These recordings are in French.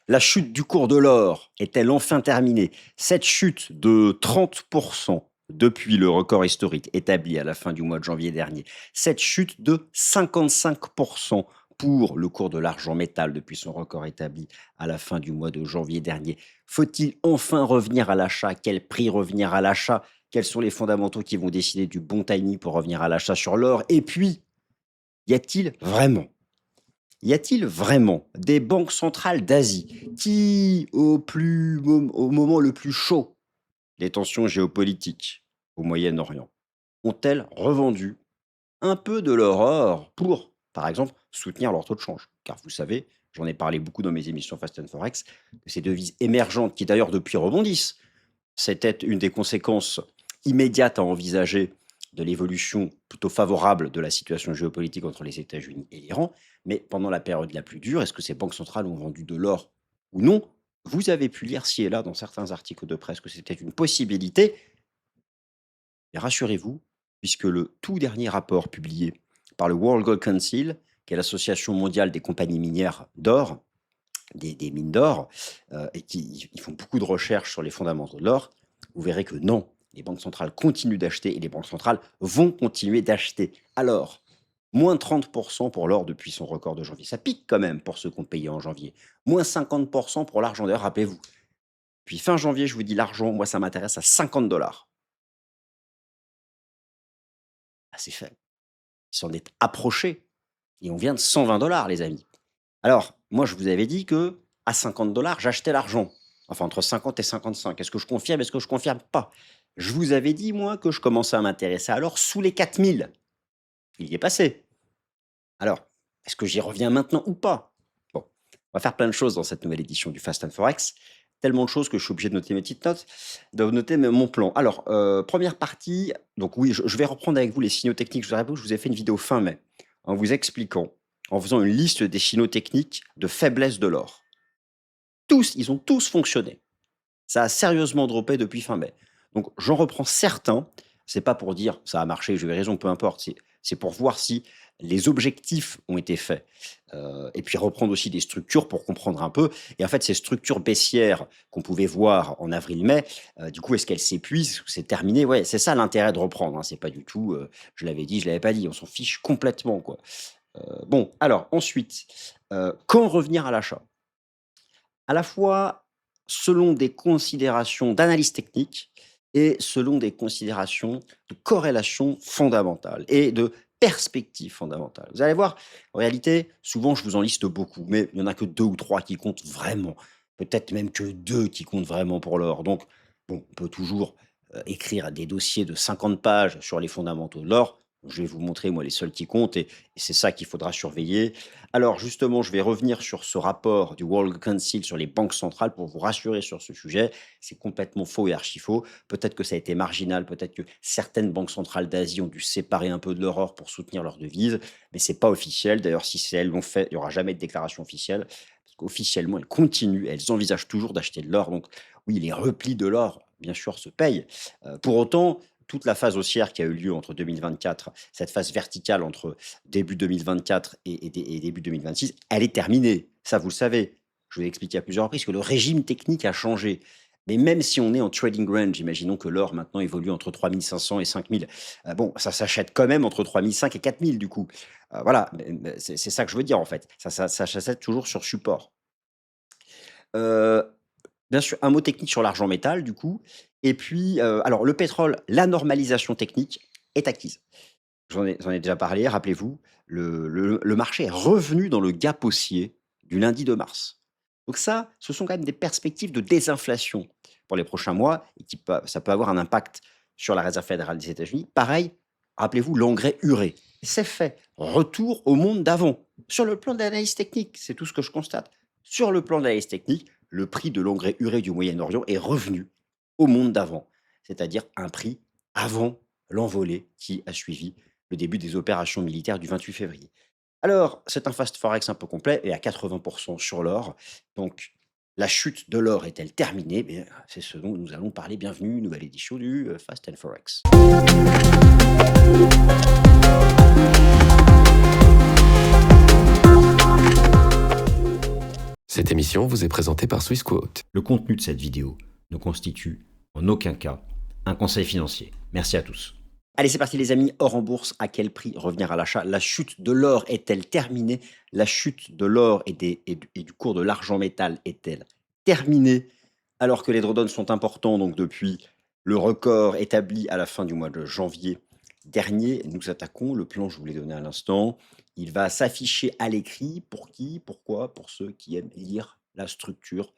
La chute du cours de l'or est-elle enfin terminée? Cette chute de 30 depuis le record historique établi à la fin du mois de janvier dernier, cette chute de 55 pour le cours de l'argent métal depuis son record établi à la fin du mois de janvier dernier. Faut-il enfin revenir à l'achat? Quel prix revenir à l'achat? Quels sont les fondamentaux qui vont décider du bon timing pour revenir à l'achat sur l'or? Et puis, y a-t-il vraiment y a-t-il vraiment des banques centrales d'Asie qui, au moment le plus chaud des tensions géopolitiques au Moyen-Orient, ont-elles revendu un peu de leur or pour, par exemple, soutenir leur taux de change? Car vous savez, j'en ai parlé beaucoup dans mes émissions Fast and Forex, que ces devises émergentes qui d'ailleurs depuis rebondissent, c'était une des conséquences immédiates à envisager de l'évolution plutôt favorable de la situation géopolitique entre les États-Unis et l'Iran. Mais pendant la période la plus dure, est-ce que ces banques centrales ont vendu de l'or ou non? Vous avez pu lire ci et là dans certains articles de presse que c'était une possibilité. Et rassurez-vous, puisque le tout dernier rapport publié par le World Gold Council, qui est l'association mondiale des compagnies minières d'or, des mines d'or, et qui ils font beaucoup de recherches sur les fondamentaux de l'or, vous verrez que non, les banques centrales continuent d'acheter et les banques centrales vont continuer d'acheter. Alors, moins 30 pour l'or depuis son record de janvier. Ça pique quand même pour ceux qui ont payé en janvier. Moins 50 pour l'argent. D'ailleurs, rappelez-vous, puis fin janvier, je vous dis l'argent, moi, ça m'intéresse à 50 $. Ah, c'est fait. Il s'en est approché et on vient de 120 $ les amis. Alors, moi, je vous avais dit que à 50 $, j'achetais l'argent. Enfin, entre 50 et 55. Est-ce que je confirme? Est-ce que je confirme pas? Je vous avais dit, moi, que je commençais à m'intéresser à l'or sous les 4000. Il y est passé. Alors, est-ce que j'y reviens maintenant ou pas? Bon, on va faire plein de choses dans cette nouvelle édition du Fast and Forex. Tellement de choses que je suis obligé de noter mes petites notes, de noter mon plan. Alors, première partie, donc oui, je vais reprendre avec vous les signaux techniques. Je vous ai fait une vidéo fin mai en vous expliquant, en faisant une liste des signaux techniques de faiblesse de l'or. Tous, ils ont tous fonctionné. Ça a sérieusement droppé depuis fin mai. Donc j'en reprends certains. C'est pas pour dire ça a marché, j'ai eu raison, peu importe. C'est pour voir si les objectifs ont été faits. Et puis reprendre aussi des structures pour comprendre un peu. Et en fait, ces structures baissières qu'on pouvait voir en avril-mai, du coup, est-ce qu'elles s'épuisent? C'est terminé? Ouais, c'est ça l'intérêt de reprendre, hein. C'est pas du tout, je l'avais dit, je l'avais pas dit. On s'en fiche complètement, quoi. Bon, alors ensuite, quand revenir à l'achat? À la fois selon des considérations d'analyse technique et selon des considérations de corrélation fondamentale et de perspective fondamentale. Vous allez voir, en réalité, souvent je vous en liste beaucoup, mais il n'y en a que 2 ou 3 qui comptent vraiment. Peut-être même que 2 qui comptent vraiment pour l'or. Donc, bon, on peut toujours écrire des dossiers de 50 pages sur les fondamentaux de l'or. Je vais vous montrer, moi, les seuls qui comptent et c'est ça qu'il faudra surveiller. Alors justement, je vais revenir sur ce rapport du World Council sur les banques centrales pour vous rassurer sur ce sujet. C'est complètement faux et archi faux. Peut-être que ça a été marginal, peut-être que certaines banques centrales d'Asie ont dû séparer un peu de leur or pour soutenir leur devise, mais c'est pas officiel. D'ailleurs, si c'est elles l'ont fait, il n'y aura jamais de déclaration officielle. Parce qu'officiellement, elles continuent, elles envisagent toujours d'acheter de l'or. Donc oui, les replis de l'or, bien sûr, se payent. Pour autant, toute la phase haussière qui a eu lieu entre 2024, cette phase verticale entre début 2024 et début 2026, elle est terminée. Ça, vous le savez. Je vous ai expliqué à plusieurs reprises que le régime technique a changé. Mais même si on est en trading range, imaginons que l'or maintenant évolue entre 3500 et 5000. Bon, ça s'achète quand même entre 3005 et 4000 du coup. Voilà, c'est ça que je veux dire en fait. Ça s'achète toujours sur support. Euh, Bien sûr, un mot technique sur l'argent métal du coup. Et puis, alors le pétrole, la normalisation technique est acquise. J'en ai déjà parlé, rappelez-vous, le marché est revenu dans le gap haussier du lundi de mars. Donc ça, ce sont quand même des perspectives de désinflation pour les prochains mois et ça peut avoir un impact sur la réserve fédérale des États-Unis. Pareil, rappelez-vous, l'engrais urée. C'est fait. Retour au monde d'avant. Sur le plan de l'analyse technique, c'est tout ce que je constate. Sur le plan de l'analyse technique, le prix de l'engrais urée du Moyen-Orient est revenu au monde d'avant, c'est-à-dire un prix avant l'envolée qui a suivi le début des opérations militaires du 28 février. Alors, c'est un fast forex un peu complet et à 80% sur l'or. Donc, la chute de l'or est-elle terminée? Eh c'est ce dont nous allons parler. Bienvenue, nouvelle édition du Fast and Forex. Cette émission vous est présentée par Swissquote. Le contenu de cette vidéo ne constitue en aucun cas un conseil financier. Merci à tous. Allez, c'est parti les amis, or en bourse, à quel prix revenir à l'achat? La chute de l'or est-elle terminée? La chute de l'or et du cours de l'argent métal est-elle terminée? Alors que les drawdowns sont importants, donc depuis le record établi à la fin du mois de janvier dernier, nous attaquons le plan, je vous l'ai donné à l'instant. Il va s'afficher à l'écrit. Pour qui? Pourquoi? Pour ceux qui aiment lire la structure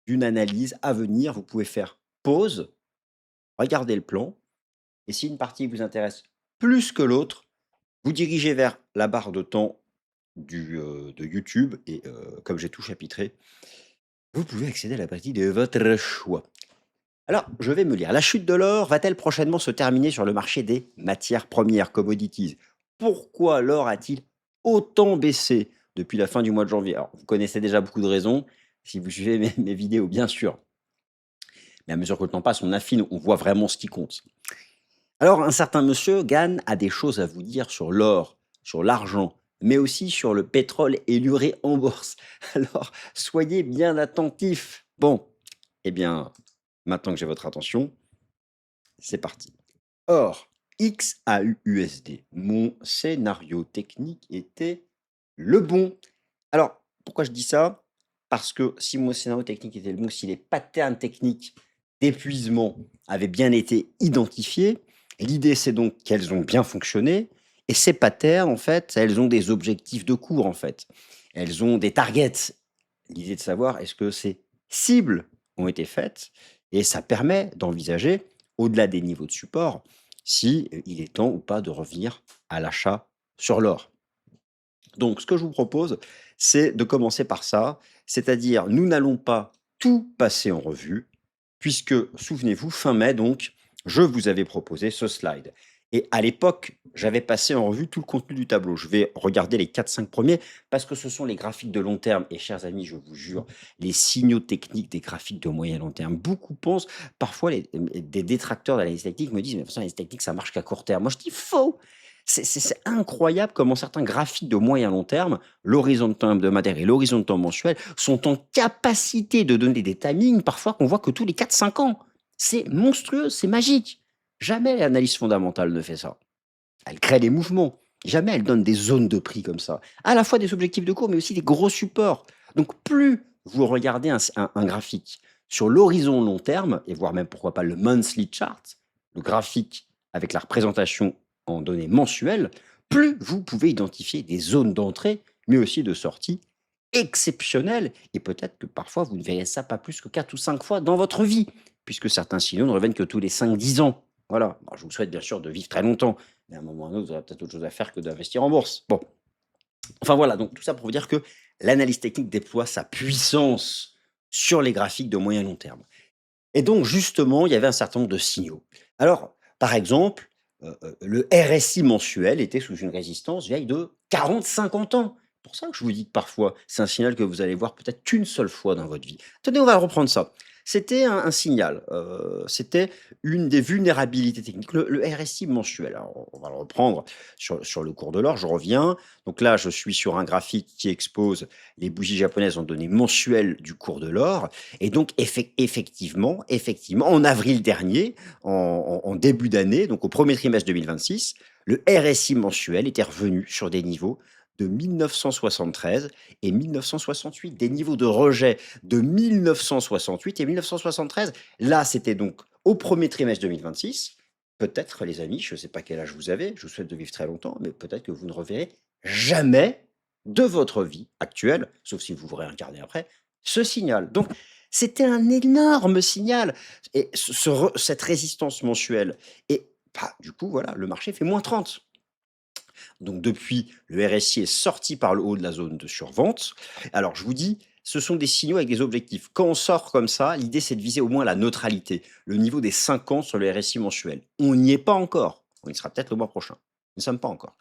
d'une analyse à venir. Vous pouvez faire pause, regarder le plan, et si une partie vous intéresse plus que l'autre, vous dirigez vers la barre de temps de YouTube et comme j'ai tout chapitré, vous pouvez accéder à la partie de votre choix. Alors, je vais me lire. La chute de l'or va-t-elle prochainement se terminer sur le marché des matières premières, commodities? Pourquoi l'or a-t-il autant baissé depuis la fin du mois de janvier? Alors, vous connaissez déjà beaucoup de raisons, si vous suivez mes vidéos, bien sûr. Mais à mesure que le temps passe, on affine, on voit vraiment ce qui compte. Alors, un certain monsieur Gann a des choses à vous dire sur l'or, sur l'argent, mais aussi sur le pétrole et l'urée en bourse. Alors, soyez bien attentifs. Bon, eh bien, maintenant que j'ai votre attention, c'est parti. Or, XAUUSD, mon scénario technique était le bon. Alors, pourquoi je dis ça? Parce que si mon scénario technique était le bon, si les patterns techniques d'épuisement avaient bien été identifiés, l'idée c'est donc qu'elles ont bien fonctionné. Et ces patterns, en fait, elles ont des objectifs de cours, en fait. Elles ont des targets. L'idée de savoir est-ce que ces cibles ont été faites et ça permet d'envisager, au-delà des niveaux de support, si il est temps ou pas de revenir à l'achat sur l'or. Donc, ce que je vous propose, c'est de commencer par ça, c'est-à-dire nous n'allons pas tout passer en revue, puisque, souvenez-vous, fin mai, donc, je vous avais proposé ce slide. Et à l'époque, j'avais passé en revue tout le contenu du tableau. Je vais regarder les 4-5 premiers, parce que ce sont les graphiques de long terme. Et chers amis, je vous jure, les signaux techniques des graphiques de moyen long terme, beaucoup pensent, parfois des détracteurs de l'analyse technique me disent, mais l'analyse technique, ça marche qu'à court terme. Moi, je dis faux. C'est incroyable comment certains graphiques de moyen long terme, l'horizon de temps hebdomadaire et l'horizon de temps mensuel, sont en capacité de donner des timings parfois qu'on voit que tous les 4-5 ans. C'est monstrueux, c'est magique. Jamais l'analyse fondamentale ne fait ça. Elle crée des mouvements. Jamais elle donne des zones de prix comme ça. À la fois des objectifs de cours, mais aussi des gros supports. Donc plus vous regardez un graphique sur l'horizon long terme, et voire même pourquoi pas le monthly chart, le graphique avec la représentation en données mensuelles, plus vous pouvez identifier des zones d'entrée, mais aussi de sortie exceptionnelles. Et peut-être que parfois, vous ne verrez ça pas plus que 4 ou 5 fois dans votre vie, puisque certains signaux ne reviennent que tous les 5-10 ans. Voilà. Alors, je vous souhaite bien sûr de vivre très longtemps, mais à un moment ou à un autre, vous aurez peut-être autre chose à faire que d'investir en bourse. Bon. Enfin voilà, donc tout ça pour vous dire que l'analyse technique déploie sa puissance sur les graphiques de moyen long terme. Et donc, justement, il y avait un certain nombre de signaux. Alors, par exemple, le RSI mensuel était sous une résistance vieille de 40-50 ans. C'est pour ça que je vous dis que parfois, c'est un signal que vous allez voir peut-être qu'une seule fois dans votre vie. Attendez, on va reprendre ça. C'était un signal, c'était une des vulnérabilités techniques, le RSI mensuel. Alors, on va le reprendre sur le cours de l'or, je reviens. Donc là, je suis sur un graphique qui expose les bougies japonaises en données mensuelles du cours de l'or. Et donc, effectivement, en avril dernier, en début d'année, donc au premier trimestre 2026, le RSI mensuel était revenu sur des niveaux de 1973 et 1968, des niveaux de rejet de 1968 et 1973. Là, c'était donc au premier trimestre 2026. Peut-être, les amis, je ne sais pas quel âge vous avez, je vous souhaite de vivre très longtemps, mais peut-être que vous ne reverrez jamais de votre vie actuelle, sauf si vous vous réincarnez après, ce signal. Donc, c'était un énorme signal, et cette résistance mensuelle. Et bah, du coup, voilà, le marché fait moins 30. Donc depuis, le RSI est sorti par le haut de la zone de survente. Alors je vous dis, ce sont des signaux avec des objectifs. Quand on sort comme ça, l'idée c'est de viser au moins la neutralité, le niveau des 5 ans sur le RSI mensuel. On n'y est pas encore. On y sera peut-être le mois prochain. Nous ne sommes pas encore.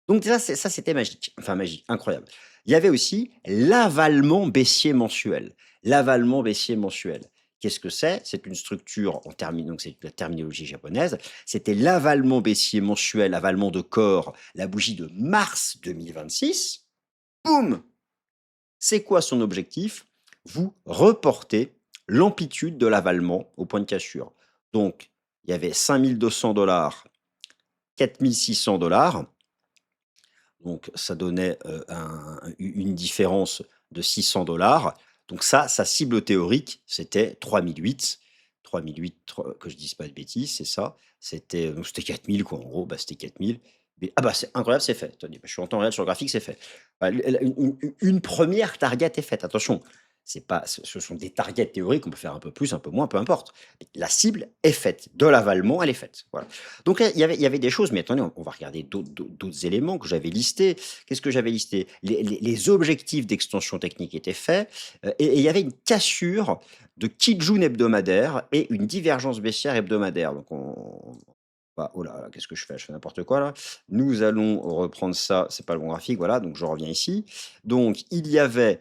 Donc déjà, ça c'était magique. Enfin magique, incroyable. Il y avait aussi l'avalement baissier mensuel. L'avalement baissier mensuel. Qu'est-ce que c'est? C'est une structure en donc c'est la terminologie japonaise. C'était l'avalement baissier mensuel, avalement de corps, la bougie de mars 2026. Boum! C'est quoi son objectif? vous reportez l'amplitude de l'avalement au point de cassure. Donc, il y avait 5 200 $, 4 600 $. Donc, ça donnait une différence de 600 $. Donc, ça, sa cible théorique, c'était 3008. 3008, que je dise pas de bêtises, c'est ça. C'était 4000, quoi. En gros, bah, c'était 4000. Mais, ah bah, c'est incroyable, c'est fait. Attendez, je suis en temps réel sur le graphique, c'est fait. Une première target est faite. Attention, c'est pas, ce sont des targets théoriques, on peut faire un peu plus, un peu moins, peu importe. La cible est faite. De l'avalement, elle est faite. Voilà. Donc, il y avait des choses, mais attendez, on va regarder d'autres éléments que j'avais listés. Qu'est-ce que j'avais listé? Les objectifs d'extension technique étaient faits, et il y avait une cassure de Kijun hebdomadaire et une divergence baissière hebdomadaire. Donc, oh là là, qu'est-ce que je fais? Je fais n'importe quoi là. Nous allons reprendre ça, c'est pas le bon graphique, voilà, donc je reviens ici. Donc, il y avait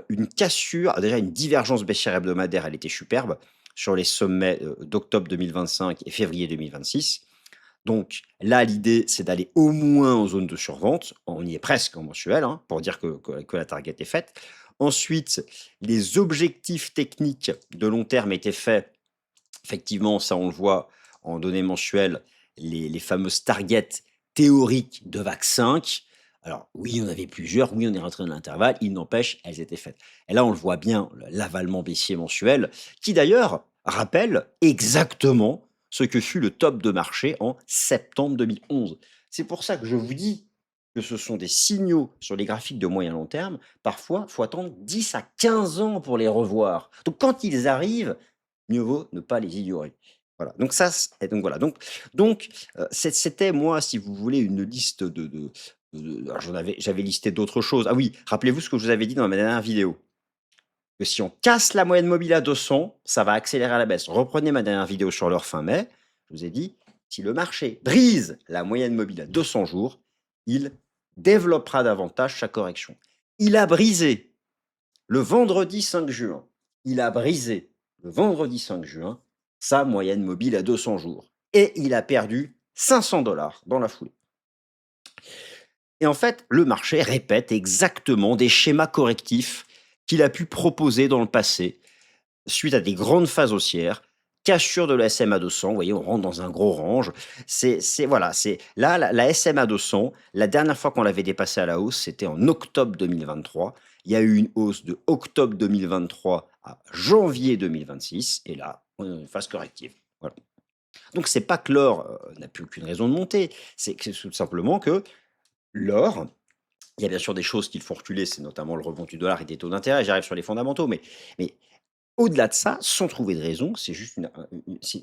une cassure, déjà une divergence baissière hebdomadaire, elle était superbe sur les sommets d'octobre 2025 et février 2026. Donc là, l'idée, c'est d'aller au moins en zone de survente. On y est presque en mensuel, hein, pour dire que la target est faite. Ensuite, les objectifs techniques de long terme étaient faits. Effectivement, ça, on le voit en données mensuelles, les fameuses targets théoriques de VAC 5. Alors, oui, on avait plusieurs, oui, on est rentré dans l'intervalle, il n'empêche, elles étaient faites. Et là, on le voit bien, l'avalement baissier mensuel, qui d'ailleurs rappelle exactement ce que fut le top de marché en septembre 2011. C'est pour ça que je vous dis que ce sont des signaux sur les graphiques de moyen long terme. Parfois, il faut attendre 10 à 15 ans pour les revoir. Donc, quand ils arrivent, mieux vaut ne pas les ignorer. Voilà, donc ça, et donc voilà, donc c'était moi, si vous voulez, une liste alors j'avais listé d'autres choses. Ah oui, rappelez-vous ce que je vous avais dit dans ma dernière vidéo, que si on casse la moyenne mobile à 200, ça va accélérer à la baisse. Reprenez ma dernière vidéo sur l'heure fin mai, je vous ai dit, si le marché brise la moyenne mobile à 200 jours, il développera davantage sa correction. Il a brisé le vendredi 5 juin, il a brisé le vendredi 5 juin sa moyenne mobile à 200 jours. Et il a perdu 500 $ dans la foulée. Et en fait, le marché répète exactement des schémas correctifs qu'il a pu proposer dans le passé, suite à des grandes phases haussières, cassure de la SMA 200. Vous voyez, on rentre dans un gros range. Voilà, c'est là la SMA 200. La dernière fois qu'on l'avait dépassée à la hausse, c'était en octobre 2023. Il y a eu une hausse de octobre 2023 à janvier 2026, et là, on est dans une phase corrective. Voilà. Donc, c'est pas que l'or n'a plus aucune raison de monter, c'est tout simplement que l'or, il y a bien sûr des choses qui le font reculer, c'est notamment le rebond du dollar et des taux d'intérêt. J'arrive sur les fondamentaux, mais au-delà de ça, sans trouver de raison, c'est juste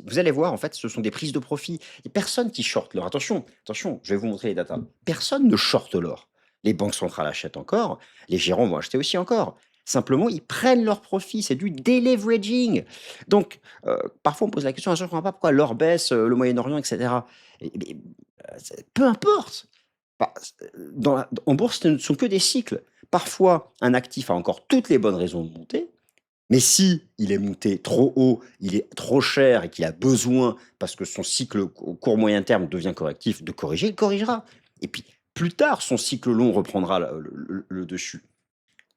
vous allez voir, en fait, ce sont des prises de profit. Il y a personne qui short l'or. Attention, attention, je vais vous montrer les datas. Personne ne short l'or. Les banques centrales achètent encore, les gérants vont acheter aussi encore. Simplement, ils prennent leur profit, c'est du deleveraging. Donc, parfois, on pose la question: «Ah, je ne comprends pas pourquoi l'or baisse, le Moyen-Orient, et cetera». Peu importe. Bah, en bourse, ce ne sont que des cycles. Parfois, un actif a encore toutes les bonnes raisons de monter, mais si il est monté trop haut, il est trop cher et qu'il a besoin, parce que son cycle au court moyen terme devient correctif, de corriger, il corrigera. Et puis, plus tard, son cycle long reprendra le dessus.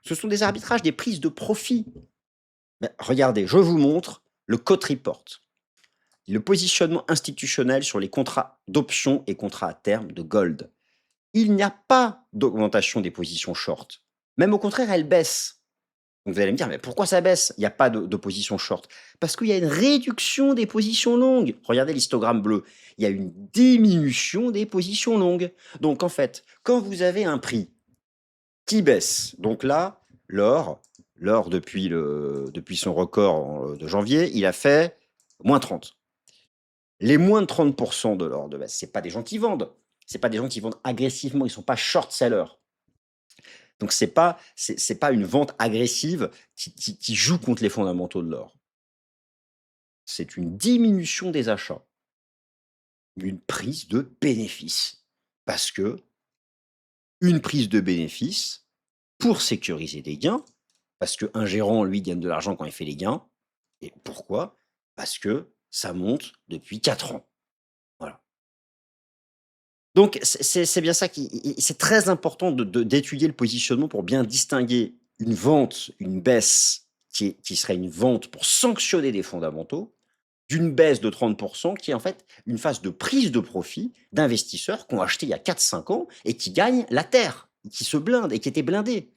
Ce sont des arbitrages, des prises de profit. Ben, regardez, je vous montre le Cote Report, le positionnement institutionnel sur les contrats d'options et contrats à terme de gold. Il n'y a pas d'augmentation des positions short. Même au contraire, elles baissent. Donc vous allez me dire: «Mais pourquoi ça baisse?» Il n'y a pas de position short. Parce qu'il y a une réduction des positions longues. Regardez l'histogramme bleu. Il y a une diminution des positions longues. Donc en fait, quand vous avez un prix qui baisse, donc là, l'or depuis son record de janvier, il a fait moins 30. Les moins de 30% de l'or de baisse, ce n'est pas des gens qui vendent. Ce n'est pas des gens qui vendent agressivement, ils ne sont pas short sellers. Donc c'est pas une vente agressive qui joue contre les fondamentaux de l'or. C'est une diminution des achats, une prise de bénéfice. Parce que une prise de bénéfice pour sécuriser des gains, parce qu'un gérant, lui, gagne de l'argent quand il fait les gains. Et pourquoi? Parce que ça monte depuis 4 ans. Voilà. Donc c'est bien ça c'est très important d'étudier le positionnement pour bien distinguer une vente, une baisse qui serait une vente pour sanctionner des fondamentaux, d'une baisse de 30% qui est en fait une phase de prise de profit d'investisseurs qui ont acheté il y a 4-5 ans et qui gagnent la terre, qui se blindent et qui étaient blindés.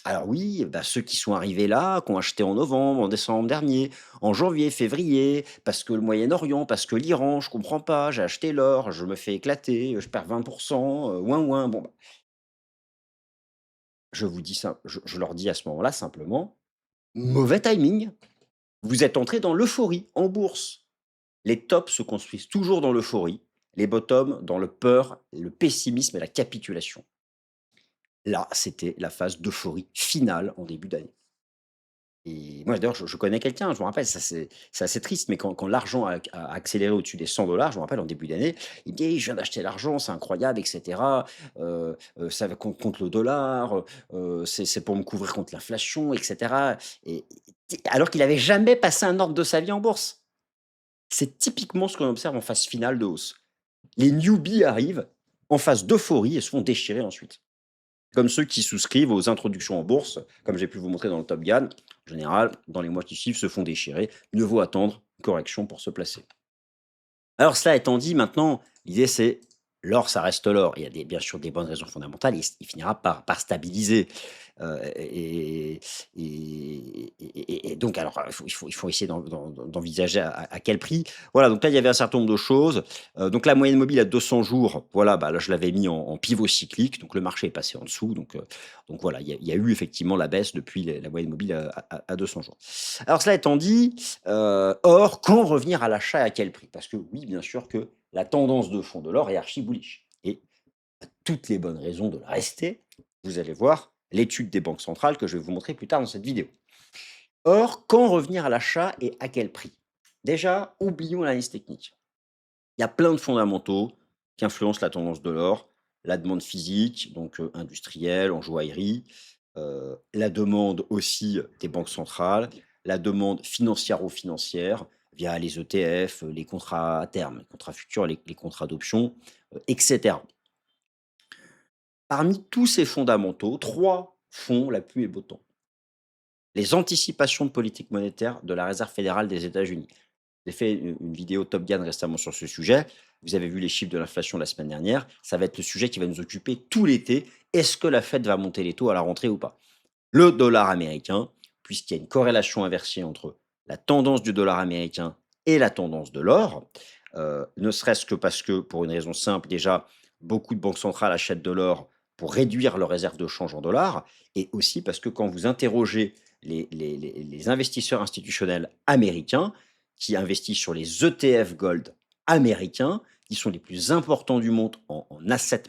Alors oui, bah, ceux qui sont arrivés là, qui ont acheté en novembre, en décembre dernier, en janvier, février, parce que le Moyen-Orient, parce que l'Iran, je comprends pas, j'ai acheté l'or, je me fais éclater, je perds 20%, ouin ouin. Bon, bah, je vous dis ça, je leur dis à ce moment-là simplement, mauvais timing. Vous êtes entré dans l'euphorie en bourse. Les tops se construisent toujours dans l'euphorie, les bottoms dans le peur, le pessimisme et la capitulation. Là, c'était la phase d'euphorie finale en début d'année. Et moi, d'ailleurs, je connais quelqu'un, je me rappelle, ça c'est assez triste, mais quand l'argent a accéléré au-dessus des 100 $, je me rappelle en début d'année, il me dit: «Je viens d'acheter l'argent, c'est incroyable et cetera, ça va contre le dollar, c'est pour me couvrir contre l'inflation et cetera», et alors qu'il avait jamais passé un ordre de sa vie en bourse. C'est typiquement ce qu'on observe en phase finale de hausse. Les newbies arrivent en phase d'euphorie et se font déchirer ensuite. Comme ceux qui souscrivent aux introductions en bourse, comme j'ai pu vous montrer dans le Top Gun. En général, dans les mois qui suivent, se font déchirer. Mieux vaut attendre une correction pour se placer. Alors cela étant dit, maintenant, l'idée c'est l'or, ça reste l'or. Il y a bien sûr des bonnes raisons fondamentales. Il finira par stabiliser. Et donc, alors, il faut essayer d'envisager à quel prix. Voilà, donc là, il y avait un certain nombre de choses. Donc la moyenne mobile à 200 jours, voilà, bah, là, je l'avais mis en pivot cyclique. Donc le marché est passé en dessous. Donc voilà, il y a eu effectivement la baisse depuis la moyenne mobile à 200 jours. Alors cela étant dit, or, quand revenir à l'achat et à quel prix? Parce que oui, bien sûr que la tendance de fond de l'or est archi bullish et toutes les bonnes raisons de le rester. Vous allez voir l'étude des banques centrales que je vais vous montrer plus tard dans cette vidéo. Or, quand revenir à l'achat et à quel prix? Déjà, oublions l'analyse technique. Il y a plein de fondamentaux qui influencent la tendance de l'or. La demande physique, donc industrielle, en joaillerie, la demande aussi des banques centrales, la demande financière via les ETF, les contrats à terme, les contrats futurs, les contrats d'options, etc. Parmi tous ces fondamentaux, 3 font la pluie et le beau temps. Les anticipations de politique monétaire de la Réserve fédérale des États-Unis. J'ai fait une vidéo Top Gun récemment sur ce sujet. Vous avez vu les chiffres de l'inflation la semaine dernière. Ça va être le sujet qui va nous occuper tout l'été. Est-ce que la Fed va monter les taux à la rentrée ou pas? Le dollar américain, puisqu'il y a une corrélation inversée entre la tendance du dollar américain et la tendance de l'or, ne serait-ce que parce que, pour une raison simple, déjà, beaucoup de banques centrales achètent de l'or pour réduire leurs réserves de change en dollars, et aussi parce que quand vous interrogez les investisseurs institutionnels américains qui investissent sur les ETF Gold américains, qui sont les plus importants du monde en asset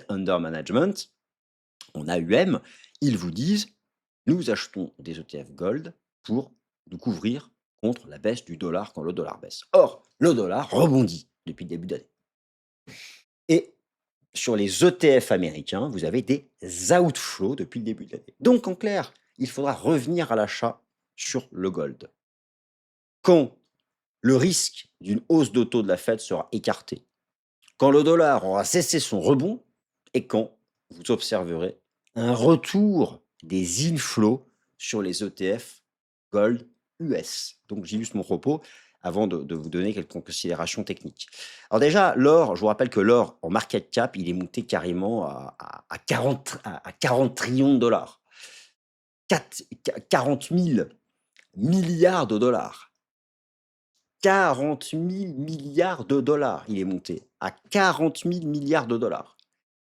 under management, en AUM, ils vous disent: «Nous achetons des ETF Gold pour nous couvrir contre la baisse du dollar quand le dollar baisse». Or, le dollar rebondit depuis le début d'année et sur les ETF américains, vous avez des outflows depuis le début de l'année. Donc en clair, il faudra revenir à l'achat sur le gold. Quand le risque d'une hausse de taux de la Fed sera écarté, quand le dollar aura cessé son rebond et quand vous observerez un retour des inflows sur les ETF Gold US. Donc j'illustre mon propos avant de vous donner quelques considérations techniques. Alors déjà, l'or, je vous rappelle que l'or en market cap, il est monté carrément à 40 trillions de dollars. 40 000 milliards de dollars. 40 000 milliards de dollars, il est monté à 40 000 milliards de dollars.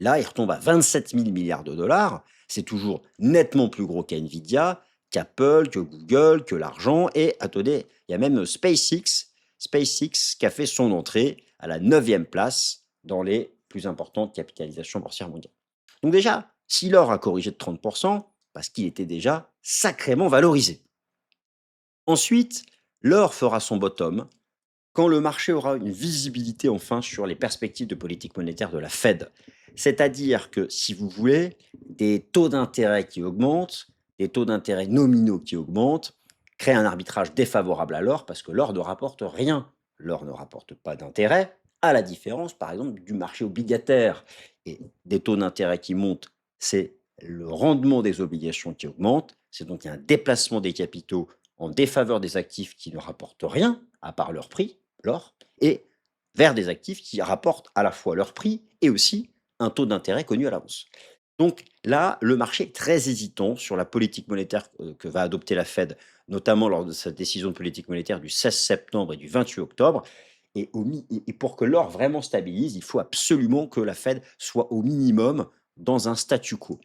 Là, il retombe à 27 000 milliards de dollars. C'est toujours nettement plus gros qu'Nvidia, qu'Apple, que Google, que l'argent. Et attendez, il y a même SpaceX qui a fait son entrée à la 9e place dans les plus importantes capitalisations boursières mondiales. Donc déjà, si l'or a corrigé de 30%, parce qu'il était déjà sacrément valorisé. Ensuite, l'or fera son bottom quand le marché aura une visibilité enfin sur les perspectives de politique monétaire de la Fed. C'est-à-dire que, si vous voulez, des taux d'intérêt qui augmentent, des taux d'intérêt nominaux qui augmentent, créent un arbitrage défavorable à l'or parce que l'or ne rapporte rien. L'or ne rapporte pas d'intérêt, à la différence, par exemple, du marché obligataire. Et des taux d'intérêt qui montent, c'est le rendement des obligations qui augmente, c'est donc un déplacement des capitaux en défaveur des actifs qui ne rapportent rien, à part leur prix, l'or, et vers des actifs qui rapportent à la fois leur prix et aussi un taux d'intérêt connu à l'avance. Donc là, le marché est très hésitant sur la politique monétaire que va adopter la Fed, notamment lors de sa décision de politique monétaire du 16 septembre et du 28 octobre. Et pour que l'or vraiment stabilise, il faut absolument que la Fed soit au minimum dans un statu quo.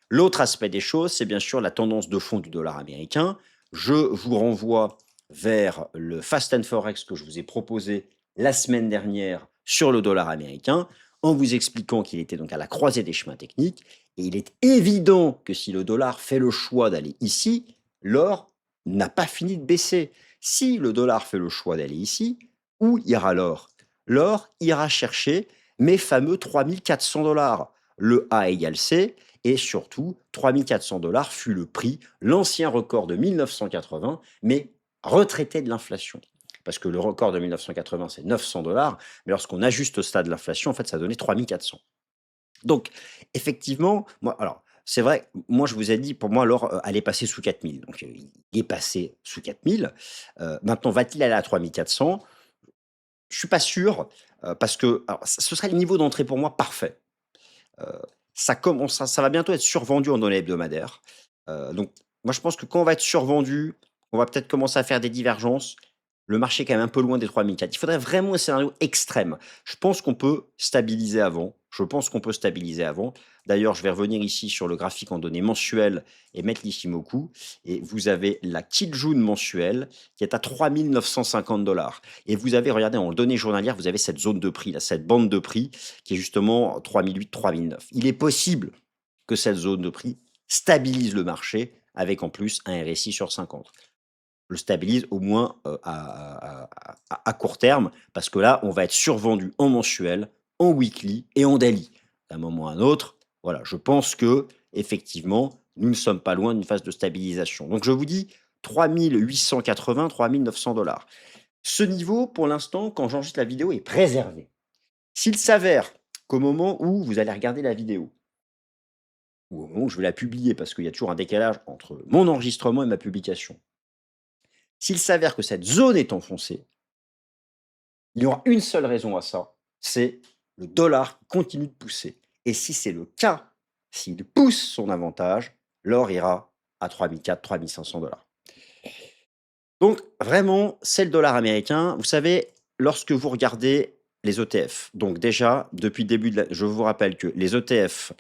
L'autre aspect des choses, c'est bien sûr la tendance de fond du dollar américain. Je vous renvoie vers le Fast and Forex que je vous ai proposé la semaine dernière sur le dollar américain, en vous expliquant qu'il était donc à la croisée des chemins techniques. Et il est évident que si le dollar fait le choix d'aller ici, l'or n'a pas fini de baisser. Si le dollar fait le choix d'aller ici, où ira l'or? L'or ira chercher mes fameux 3 400 $. Le A égale C, et surtout, 3 400 $ fut le prix, l'ancien record de 1980, mais retraité de l'inflation. Parce que le record de 1980, c'est 900 $, mais lorsqu'on ajuste au stade de l'inflation, en fait, ça donnait 3 400. Donc, effectivement, moi, alors, c'est vrai, moi, je vous ai dit, pour moi, l'or allait passer sous 4000. Donc, il est passé sous 4000. Maintenant, va-t-il aller à 3400? Je suis pas sûr, parce que alors, ce serait le niveau d'entrée pour moi parfait. Heu, ça va bientôt être survendu en données hebdomadaires. Donc moi, je pense que quand on va être survendu, on va peut-être commencer à faire des divergences. Le marché est quand même un peu loin des 3004. Il faudrait vraiment un scénario extrême. Je pense qu'on peut stabiliser avant. Je pense qu'on peut stabiliser avant. D'ailleurs, je vais revenir ici sur le graphique en données mensuelles et mettre l'Ishimoku, et vous avez la Kijun mensuelle qui est à 3 950 $. Et vous avez, regardez, en données journalières, vous avez cette zone de prix là, cette bande de prix qui est justement 3008-3009. Il est possible que cette zone de prix stabilise le marché avec en plus un RSI sur 50. Le stabilise au moins à court terme, parce que là, on va être survendu en mensuel, en weekly et en daily. D'un moment à un autre, voilà, je pense que effectivement, nous ne sommes pas loin d'une phase de stabilisation. Donc je vous dis 3880, 3900 $. Ce niveau, pour l'instant, quand j'enregistre la vidéo, est préservé. S'il s'avère qu'au moment où vous allez regarder la vidéo, ou au moment où je vais la publier, parce qu'il y a toujours un décalage entre mon enregistrement et ma publication, s'il s'avère que cette zone est enfoncée, il y aura une seule raison à ça, c'est le dollar qui continue de pousser. Et si c'est le cas, s'il pousse son avantage, l'or ira à 3400, 3500 $. Donc vraiment, c'est le dollar américain. Vous savez, lorsque vous regardez les ETF, donc déjà, depuis le début de je vous rappelle que les ETF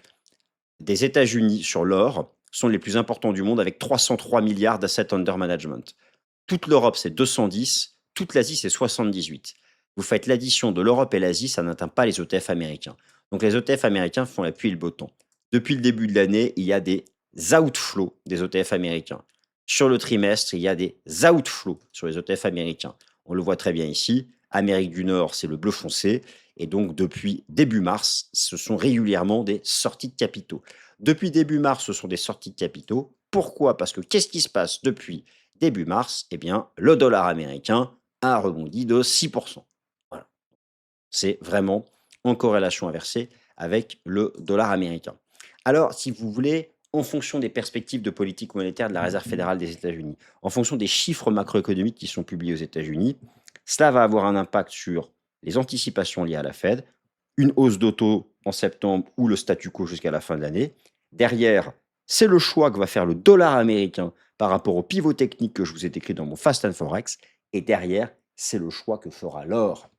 des États-Unis sur l'or sont les plus importants du monde avec 303 milliards d'assets under management. Toute l'Europe, c'est 210, toute l'Asie, c'est 78. Vous faites l'addition de l'Europe et l'Asie, ça n'atteint pas les ETF américains. Donc les ETF américains font la pluie et le beau temps. Depuis le début de l'année, il y a des outflows des ETF américains. Sur le trimestre, il y a des outflows sur les ETF américains. On le voit très bien ici. Amérique du Nord, c'est le bleu foncé. Et donc, depuis début mars, ce sont régulièrement des sorties de capitaux. Depuis début mars, ce sont des sorties de capitaux. Pourquoi? Parce que qu'est-ce qui se passe depuis début mars? Eh bien, le dollar américain a rebondi de 6%. Voilà. C'est vraiment en corrélation inversée avec le dollar américain. Alors, si vous voulez, en fonction des perspectives de politique monétaire de la Réserve fédérale des États-Unis, en fonction des chiffres macroéconomiques qui sont publiés aux États-Unis, cela va avoir un impact sur les anticipations liées à la Fed, une hausse d'auto en septembre ou le statu quo jusqu'à la fin de l'année. Derrière, c'est le choix que va faire le dollar américain par rapport au pivot technique que je vous ai décrit dans mon Fast and Forex. Et derrière, c'est le choix que fera l'or.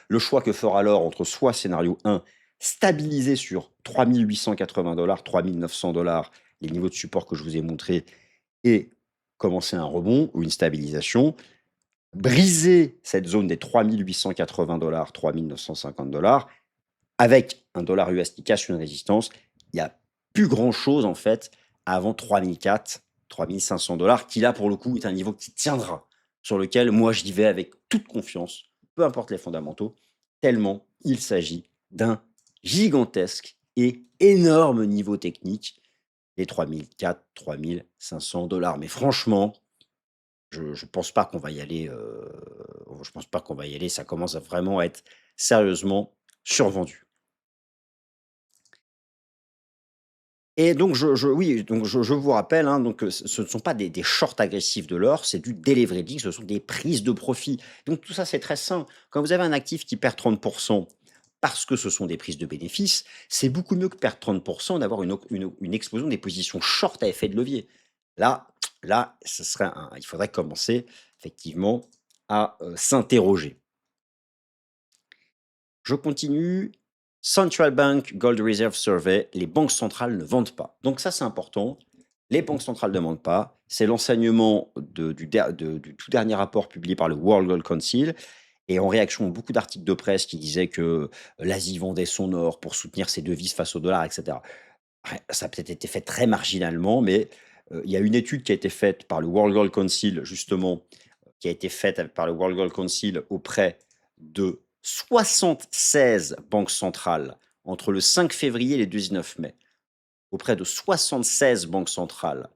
Le choix que fera l'or entre soit scénario 1, stabiliser sur 3880 $, 3900 $, les niveaux de support que je vous ai montrés, et commencer un rebond ou une stabilisation, briser cette zone des 3880 $, 3950 $, avec un dollar US qui casse une résistance, il n'y a plus grand-chose en fait avant 3004, 3500 $, qui là pour le coup est un niveau qui tiendra, sur lequel moi j'y vais avec toute confiance, peu importe les fondamentaux, tellement il s'agit d'un gigantesque et énorme niveau technique, les 3004, 3500 $. Mais franchement, je pense pas qu'on va y aller, je pense pas qu'on va y aller, ça commence à vraiment être sérieusement survendu. Et donc oui, donc je vous rappelle, hein, donc ce ne sont pas des shorts agressifs de l'or, c'est du deleveraging, ce sont des prises de profit. Donc tout ça, c'est très simple. Quand vous avez un actif qui perd 30 parce que ce sont des prises de bénéfices, c'est beaucoup mieux que perdre 30 d'avoir une explosion des positions short à effet de levier. Là là, ce serait il faudrait commencer effectivement à, s'interroger. Je continue. Central Bank Gold Reserve Survey, les banques centrales ne vendent pas. Donc ça, c'est important. Les banques centrales ne vendent pas. C'est l'enseignement du tout dernier rapport publié par le World Gold Council. Et en réaction, beaucoup d'articles de presse qui disaient que l'Asie vendait son or pour soutenir ses devises face au dollar, etc. Ouais, ça a peut-être été fait très marginalement, mais il y a une étude qui a été faite par le World Gold Council, justement, qui a été faite par le World Gold Council auprès de 76 banques centrales entre le 5 février et le 19 mai. Auprès de 76 banques centrales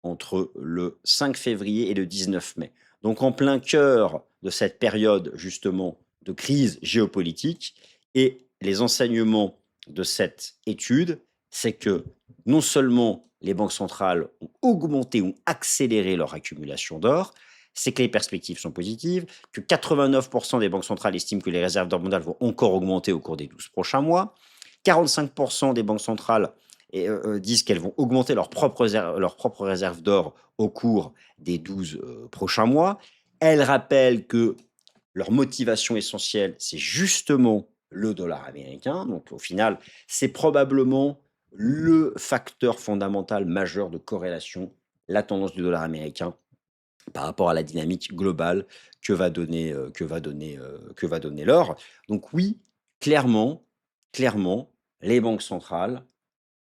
entre le 5 février et le 19 mai. Donc en plein cœur de cette période justement de crise géopolitique. Et les enseignements de cette étude, c'est que non seulement les banques centrales ont augmenté, ont accéléré leur accumulation d'or, c'est que les perspectives sont positives, que 89% des banques centrales estiment que les réserves d'or mondiales vont encore augmenter au cours des 12 prochains mois, 45% des banques centrales disent qu'elles vont augmenter leurs propres réserves d'or au cours des 12 prochains mois. Elles rappellent que leur motivation essentielle, c'est justement le dollar américain. Donc au final, c'est probablement le facteur fondamental majeur de corrélation, la tendance du dollar américain par rapport à la dynamique globale que va donner l'or. Donc oui, clairement, clairement, les banques centrales,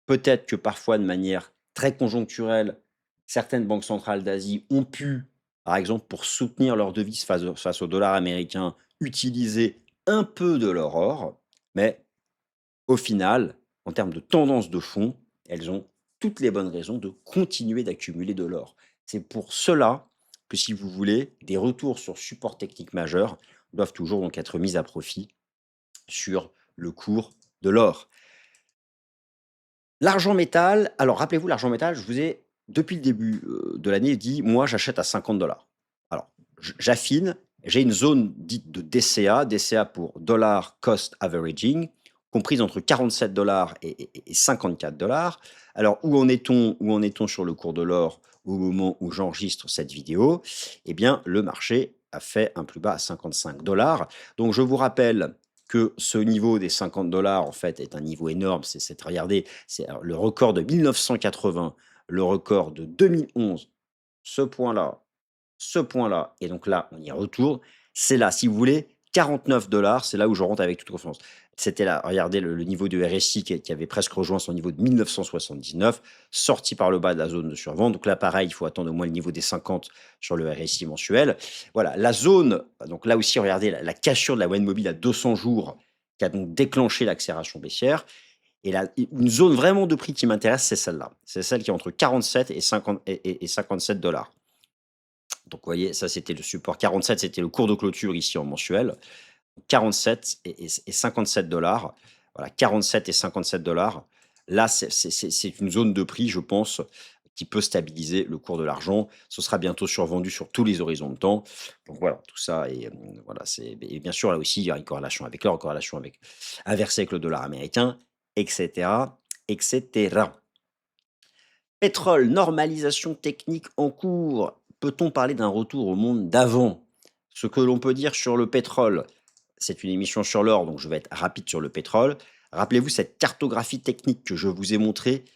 peut-être que parfois de manière très conjoncturelle, certaines banques centrales d'Asie ont pu, par exemple, pour soutenir leur devise face au dollar américain, utiliser un peu de leur or, mais au final, en termes de tendance de fond, elles ont toutes les bonnes raisons de continuer d'accumuler de l'or. C'est pour cela que, si vous voulez, des retours sur support technique majeur doivent toujours donc être mis à profit sur le cours de l'or. L'argent métal, alors rappelez-vous, l'argent métal, je vous ai, depuis le début de l'année, dit, moi, j'achète à 50 dollars. Alors, j'affine, j'ai une zone dite de DCA, DCA pour Dollar Cost Averaging, comprise entre 47 dollars et 54 dollars. Alors, où en est-on sur le cours de l'or au moment où j'enregistre cette vidéo? Eh bien, le marché a fait un plus bas à 55 dollars. Donc, je vous rappelle que ce niveau des 50 dollars, en fait, est un niveau énorme. Regardez, c'est le record de 1980, le record de 2011, ce point-là, ce point-là, et donc là, on y retourne. C'est là, si vous voulez, 49 dollars, c'est là où je rentre avec toute confiance. C'était là, regardez le niveau de RSI qui avait presque rejoint son niveau de 1979, sorti par le bas de la zone de survente. Donc là, pareil, il faut attendre au moins le niveau des 50 sur le RSI mensuel. Voilà, la zone, donc là aussi, regardez la cassure de la moyenne mobile à 200 jours qui a donc déclenché l'accélération baissière. Et là, une zone vraiment de prix qui m'intéresse, c'est celle-là. C'est celle qui est entre 47 et 57 dollars. Donc, vous voyez, ça, c'était le support. 47, c'était le cours de clôture ici en mensuel. 47 et 57 dollars. Voilà, 47 et 57 dollars. Là, c'est une zone de prix, je pense, qui peut stabiliser le cours de l'argent. Ce sera bientôt survendu sur tous les horizons de temps. Donc voilà, tout ça. Et voilà, et bien sûr, là aussi, il y a une corrélation avec l'or, une corrélation inversée avec le dollar américain, etc., etc. Pétrole, normalisation technique en cours. Peut-on parler d'un retour au monde d'avant? Ce que l'on peut dire sur le pétrole, c'est une émission sur l'or, donc je vais être rapide sur le pétrole. Rappelez-vous cette cartographie technique que je vous ai montrée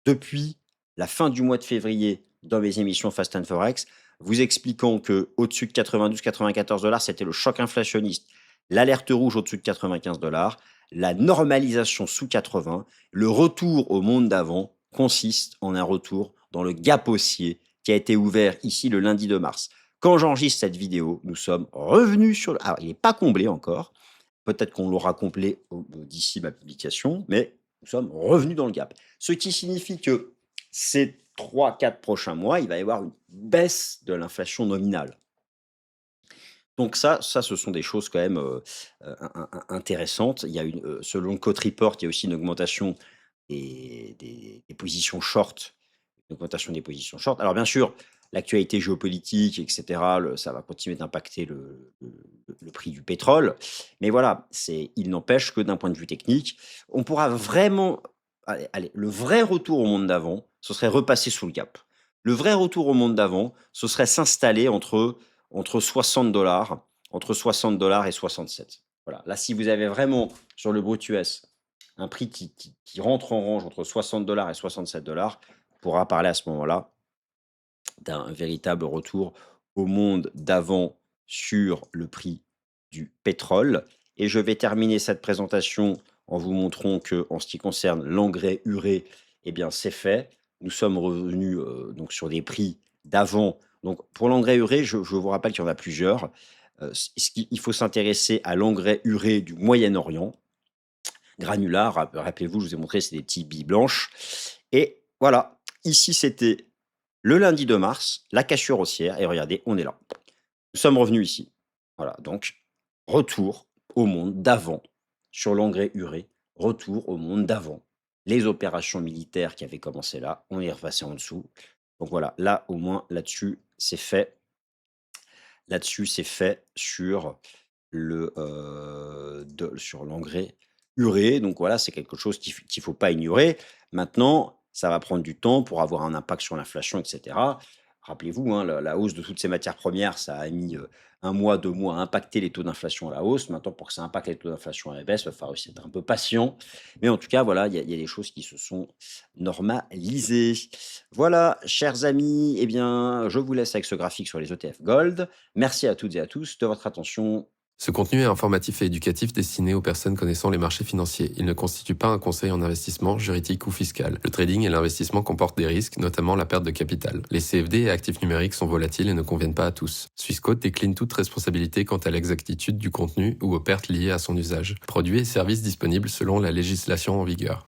depuis la fin du mois de février dans mes émissions Fast and Forex, vous expliquant que au-dessus de 92-94 dollars, c'était le choc inflationniste, l'alerte rouge au-dessus de 95 dollars, la normalisation sous 80, le retour au monde d'avant consiste en un retour dans le gap haussier qui a été ouvert ici le lundi de mars. Quand j'enregistre cette vidéo, nous sommes revenus sur le... Alors, il n'est pas comblé encore. Peut-être qu'on l'aura comblé d'ici ma publication, mais nous sommes revenus dans le gap. Ce qui signifie que ces 3-4 prochains mois, il va y avoir une baisse de l'inflation nominale. Donc ça, ce sont des choses quand même intéressantes. Il y a selon le Cote Report, il y a aussi une augmentation des positions short, une augmentation des positions short. Alors bien sûr, l'actualité géopolitique, etc., ça va continuer d'impacter le prix du pétrole. Mais voilà, il n'empêche que d'un point de vue technique, on pourra vraiment... Allez, le vrai retour au monde d'avant, ce serait repasser sous le gap. Le vrai retour au monde d'avant, ce serait s'installer entre 60 dollars, entre 60 dollars et 67. Voilà. Là, si vous avez vraiment sur le brut US un prix qui rentre en range entre 60 dollars et 67 dollars, on pourra parler à ce moment-là d'un véritable retour au monde d'avant sur le prix du pétrole. Et je vais terminer cette présentation en vous montrant que, en ce qui concerne l'engrais urée, eh bien, c'est fait. Nous sommes revenus donc sur des prix d'avant. Donc, pour l'engrais urée, je vous rappelle qu'il y en a plusieurs. Il faut s'intéresser à l'engrais urée du Moyen-Orient, granular. Rappelez-vous, je vous ai montré, c'est des petites billes blanches. Et voilà, ici, c'était le lundi 2 mars, la cassure haussière. Et regardez, on est là. Nous sommes revenus ici. Voilà, donc retour au monde d'avant sur l'engrais urée, retour au monde d'avant. Les opérations militaires qui avaient commencé là, on est repassé en dessous. Donc voilà, là au moins là-dessus, c'est fait. Là-dessus, c'est fait sur sur l'engrais urée. Donc voilà, c'est quelque chose qu'il ne faut pas ignorer. Maintenant, ça va prendre du temps pour avoir un impact sur l'inflation, etc. Rappelez-vous, hein, la hausse de toutes ces matières premières, ça a mis 1 mois, 2 mois à impacter les taux d'inflation à la hausse. Maintenant, pour que ça impacte les taux d'inflation à la baisse, il va falloir aussi être un peu patient. Mais en tout cas, voilà, il y a des choses qui se sont normalisées. Voilà, chers amis, eh bien, je vous laisse avec ce graphique sur les ETF Gold. Merci à toutes et à tous de votre attention. Ce contenu est informatif et éducatif destiné aux personnes connaissant les marchés financiers. Il ne constitue pas un conseil en investissement, juridique ou fiscal. Le trading et l'investissement comportent des risques, notamment la perte de capital. Les CFD et actifs numériques sont volatiles et ne conviennent pas à tous. Swissquote décline toute responsabilité quant à l'exactitude du contenu ou aux pertes liées à son usage. Produits et services disponibles selon la législation en vigueur.